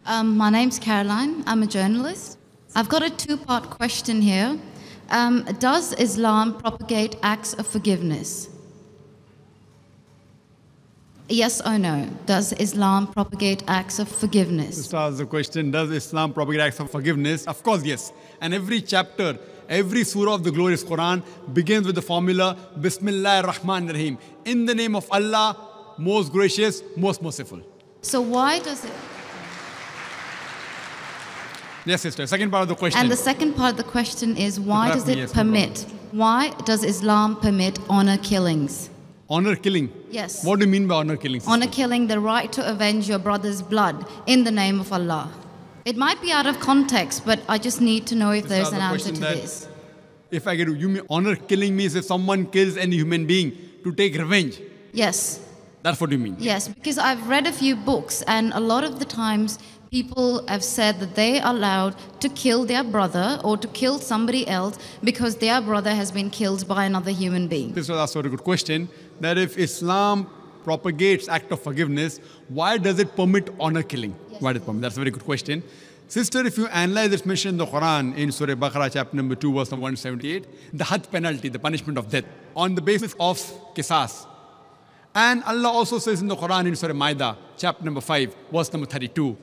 My name's Caroline. I'm a journalist. I've got a two-part question here. Does Islam propagate acts of forgiveness? Yes or no? Does Islam propagate acts of forgiveness? Just ask the question, does Islam propagate acts of forgiveness? Of course, yes. And every chapter, every surah of the glorious Quran begins with the formula, Bismillah ar-Rahman ar-Rahim. In the name of Allah, most gracious, most merciful. So why does it... Yes, sister. Second part of the question. And the second part of the question is, why does it permit? Why does Islam permit honor killings? Honor killing? Yes. What do you mean by honor killing, sister? Honor killing, the right to avenge your brother's blood in the name of Allah. It might be out of context, but I just need to know if there's an answer to this. If I get you mean honor killing means if someone kills any human being to take revenge? Yes. That's what you mean? Yes, because I've read a few books, and a lot of the times people have said that they are allowed to kill their brother or to kill somebody else because their brother has been killed by another human being. This was also a good question, that if Islam propagates act of forgiveness, why does it permit honor killing? Yes. Why does it permit? That's a very good question. Sister, if you analyze this mention in the Quran, in Surah Baqarah, chapter number 2, verse number 178, the had penalty, the punishment of death, on the basis of qisas. And Allah also says in the Quran, in Surah Ma'idah, chapter number 5, verse number 32,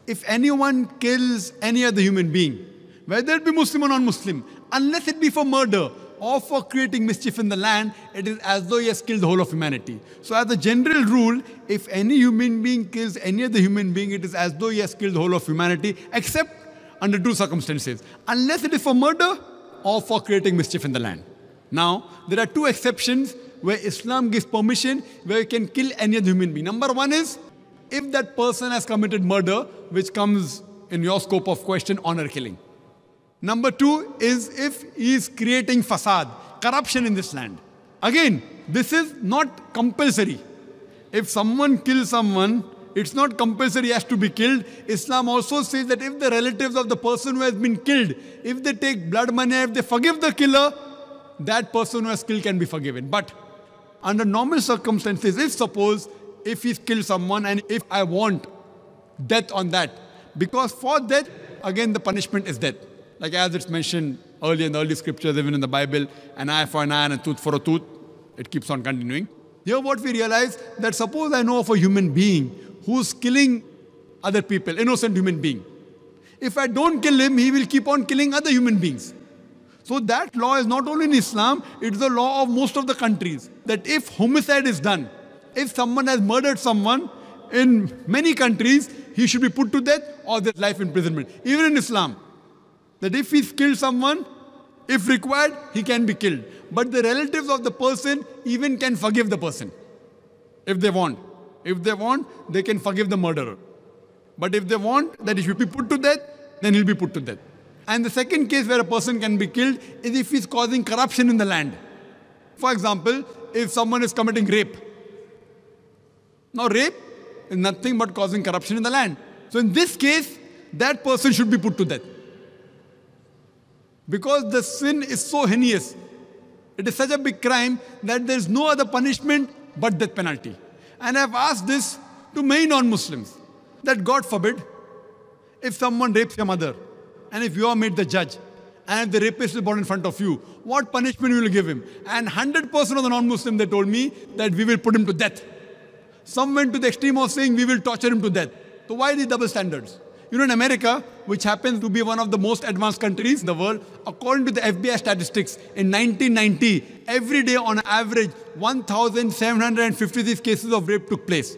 if anyone kills any other human being, whether it be Muslim or non-Muslim, unless it be for murder or for creating mischief in the land, it is as though he has killed the whole of humanity. So as a general rule, if any human being kills any other human being, it is as though he has killed the whole of humanity, except under two circumstances. Unless it is for murder or for creating mischief in the land. Now, there are two exceptions where Islam gives permission where you can kill any other human being. Number one is, if that person has committed murder, which comes in your scope of question, honor killing. Number two is if he is creating fasad, corruption in this land. Again, this is not compulsory. If someone kills someone, it's not compulsory he has to be killed. Islam also says that if the relatives of the person who has been killed, if they take blood money, if they forgive the killer, that person who has killed can be forgiven. But under normal circumstances, if he's killed someone and if I want death on that, because for death, again the punishment is death. Like as it's mentioned earlier in the early scriptures, even in the Bible, an eye for an eye and a tooth for a tooth. It keeps on continuing. Here what we realize, that suppose I know of a human being who's killing other people, innocent human being. If I don't kill him, he will keep on killing other human beings. So that law is not only in Islam, it's the law of most of the countries. That if homicide is done, if someone has murdered someone, in many countries, he should be put to death or there's life imprisonment. Even in Islam, that if he's killed someone, if required, he can be killed. But the relatives of the person even can forgive the person, if they want. If they want, they can forgive the murderer. But if they want that he should be put to death, then he'll be put to death. And the second case where a person can be killed is if he's causing corruption in the land. For example, if someone is committing rape. Now rape is nothing but causing corruption in the land. So in this case, that person should be put to death. Because the sin is so heinous. It is such a big crime that there is no other punishment but death penalty. And I have asked this to many non-Muslims, that God forbid, if someone rapes your mother, and if you are made the judge, and if the rapist is brought in front of you, what punishment will you give him? And 100% of the non-Muslims, they told me that we will put him to death. Some went to the extreme of saying we will torture him to death. So why these double standards? You know, in America, which happens to be one of the most advanced countries in the world, according to the FBI statistics, in 1990, every day on average, 1,756 cases of rape took place.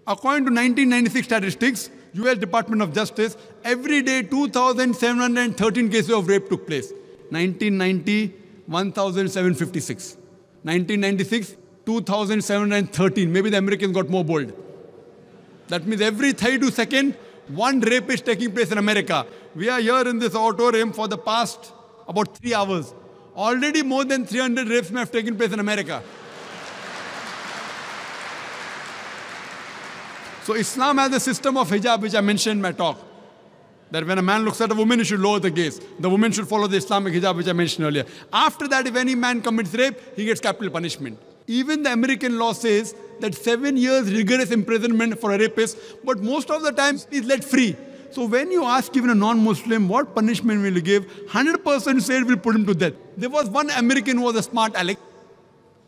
According to 1996 statistics, US Department of Justice, every day 2,713 cases of rape took place. 1990, 1,756. 1996, 2,713. Maybe the Americans got more bold. That means every 32 seconds, one rape is taking place in America. We are here in this auditorium for the past about 3 hours. Already more than 300 rapes may have taken place in America. So Islam has a system of hijab, which I mentioned in my talk. That when a man looks at a woman, he should lower the gaze. The woman should follow the Islamic hijab, which I mentioned earlier. After that, if any man commits rape, he gets capital punishment. Even the American law says that 7 years rigorous imprisonment for a rapist, but most of the time he's let free. So when you ask even a non-Muslim, what punishment will you give? 100% say we'll put him to death. There was one American who was a smart aleck.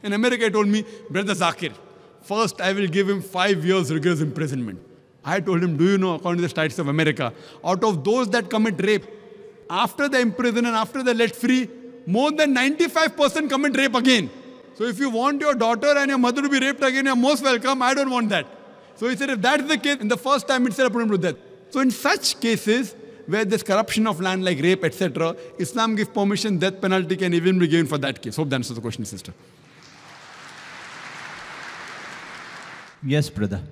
In America, he told me, Brother Zakir, first I will give him 5 years rigorous imprisonment. I told him, do you know, according to the States of America, out of those that commit rape, after they imprison and after they're let free, more than 95% commit rape again. So if you want your daughter and your mother to be raped again, you're most welcome. I don't want that. So he said, if that's the case, in the first time itself, I put him to death. So in such cases, where there's corruption of land like rape, etc., Islam gives permission, death penalty can even be given for that case. Hope that answers the question, sister. Yes, brother.